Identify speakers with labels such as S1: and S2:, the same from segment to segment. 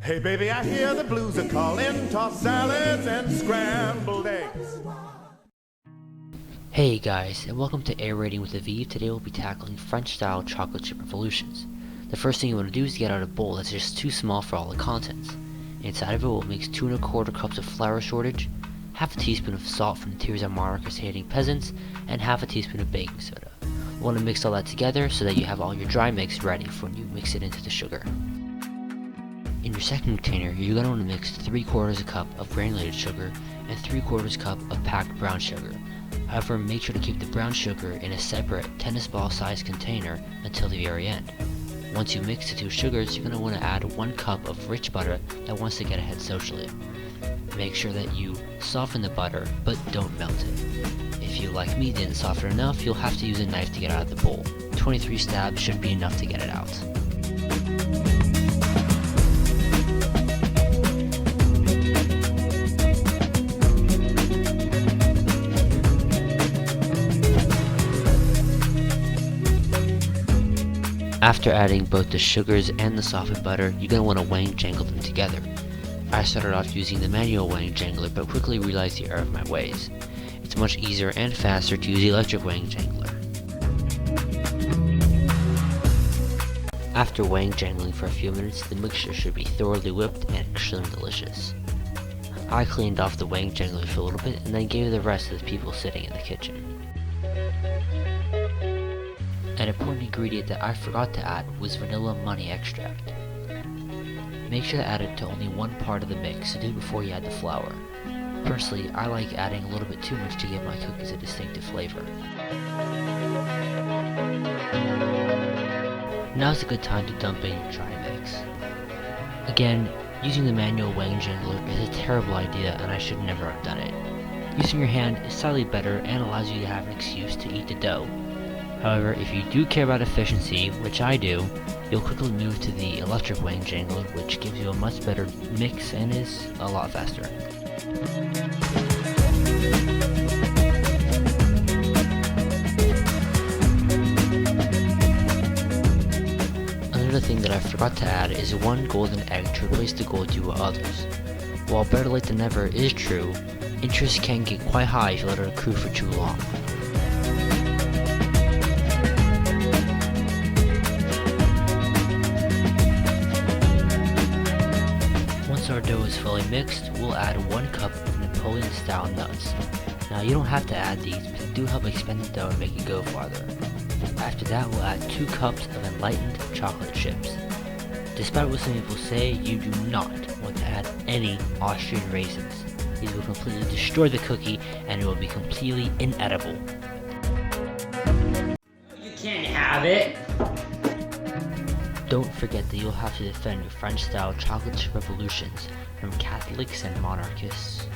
S1: Hey baby, I hear the blues are calling, tossed salads and scrambled eggs.
S2: Hey guys, and welcome to Air Rating with Aviv. Today we'll be tackling French-style chocolate chip revolutions. The first thing you want to do is get out a bowl that's just too small for all the contents. Inside of it we'll mix 2 1/4 cups of flour shortage, half a teaspoon of salt from the Tears of Monarchist Hating Peasants, and half a teaspoon of baking soda. You want to mix all that together so that you have all your dry mix ready for when you mix it into the sugar. In your second container, you're going to want to mix 3/4 cup of granulated sugar and 3/4 cup of packed brown sugar. However, make sure to keep the brown sugar in a separate tennis ball sized container until the very end. Once you mix the two sugars, you're going to want to add 1 cup of rich butter that wants to get ahead socially. Make sure that you soften the butter, but don't melt it. If you, like me, didn't soften enough, you'll have to use a knife to get it out of the bowl. 23 stabs should be enough to get it out. After adding both the sugars and the softened butter, you're going to want to weighing jangle them together. I started off using the manual weighing jangler, but quickly realized the error of my ways. It's much easier and faster to use the electric weighing jangler. After weighing jangling for a few minutes, the mixture should be thoroughly whipped and extremely delicious. I cleaned off the weighing jangler for a little bit and then gave the rest to the people sitting in the kitchen. An important ingredient that I forgot to add was vanilla money extract. Make sure to add it to only one part of the mix, so do it before you add the flour. Personally, I like adding a little bit too much to give my cookies a distinctive flavor. Now's a good time to dump in your dry mix. Again, using the manual weighing jangler is a terrible idea and I should never have done it. Using your hand is slightly better and allows you to have an excuse to eat the dough. However, if you do care about efficiency, which I do, you'll quickly move to the electric weighing jangler, which gives you a much better mix and is a lot faster. Another thing that I forgot to add is 1 golden egg to replace the gold due with others. While better late than never is true, interest can get quite high if you let it accrue for too long. Once our dough is fully mixed, we'll add 1 cup of Napoleon-style nuts. Now you don't have to add these, but they do help expand the dough and make it go farther. After that, we'll add 2 cups of enlightened chocolate chips. Despite what some people say, you do not want to add any Austrian raisins. These will completely destroy the cookie and it will be completely inedible.
S3: You can't have it!
S2: Don't forget that you'll have to defend your French-style chocolate chip revolutions from Catholics and monarchists.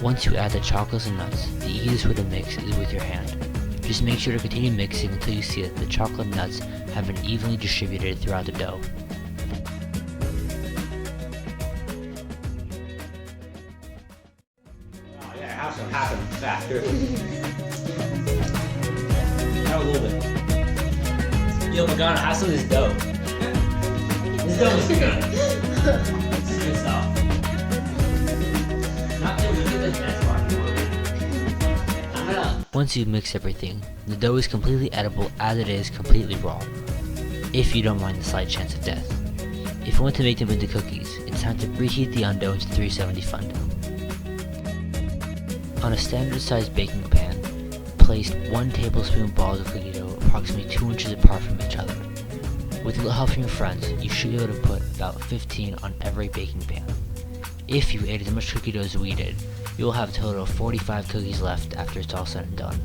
S2: Once you add the chocolates and nuts, the easiest way to mix is with your hand. Just make sure to continue mixing until you see that the chocolate and nuts have been evenly distributed throughout the dough.
S3: Have some happen faster. Have a little bit. Yo, Pagano, have some of this dough. This dough is good. This is good stuff. Not too good as best part. I'm gonna.
S2: Once you've mixed everything, the dough is completely edible as it is completely raw, if you don't mind the slight chance of death. If you want to make them into cookies, it's time to preheat the undough to 370 Fundo. On a standard sized baking pan, place 1 tablespoon balls of cookie dough approximately 2 inches apart from each other. With a little help from your friends, you should be able to put about 15 on every baking pan. If you ate as much cookie dough as we did, you will have a total of 45 cookies left after it's all said and done.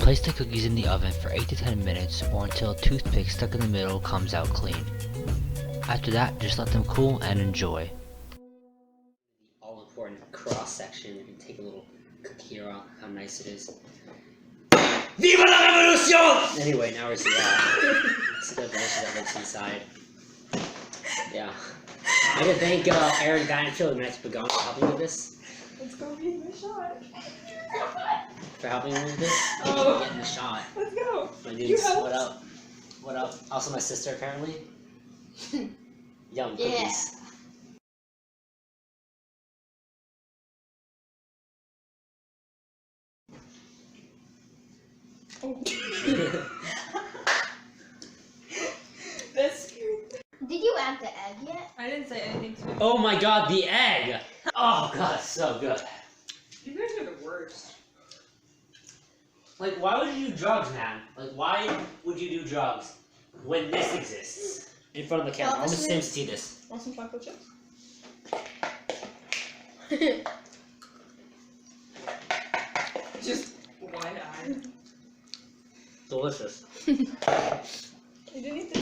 S2: Place the cookies in the oven for 8 to 10 minutes or until a toothpick stuck in the middle comes out clean. After that, just let them cool and enjoy.
S3: All-important cross-section and take a little cookie here out. How nice it is. Viva la revolution! Anyway, now we're seeing it's the delicious that looks inside. Yeah. I gotta thank Aaron Guyancho and Max Pagan for helping with this.
S4: Let's go get in the shot.
S3: For helping me with this.
S4: Oh.
S3: Getting the shot.
S4: Let's go.
S3: My
S4: You
S3: dudes,
S4: helped.
S3: what up? What up? Also my sister apparently. Yum cookies.
S4: Oh. That's scary.
S5: Did you add the egg yet?
S4: I didn't say anything to him.
S3: Oh my god, the egg! Oh god, so good.
S4: You guys are the worst.
S3: Like, why would you do drugs, man? Like, why would you do drugs when this exists? In front of the camera. I want the Sims to see this.
S4: Want some chocolate chips? Just wide-eyed.
S3: Delicious.
S4: You didn't eat the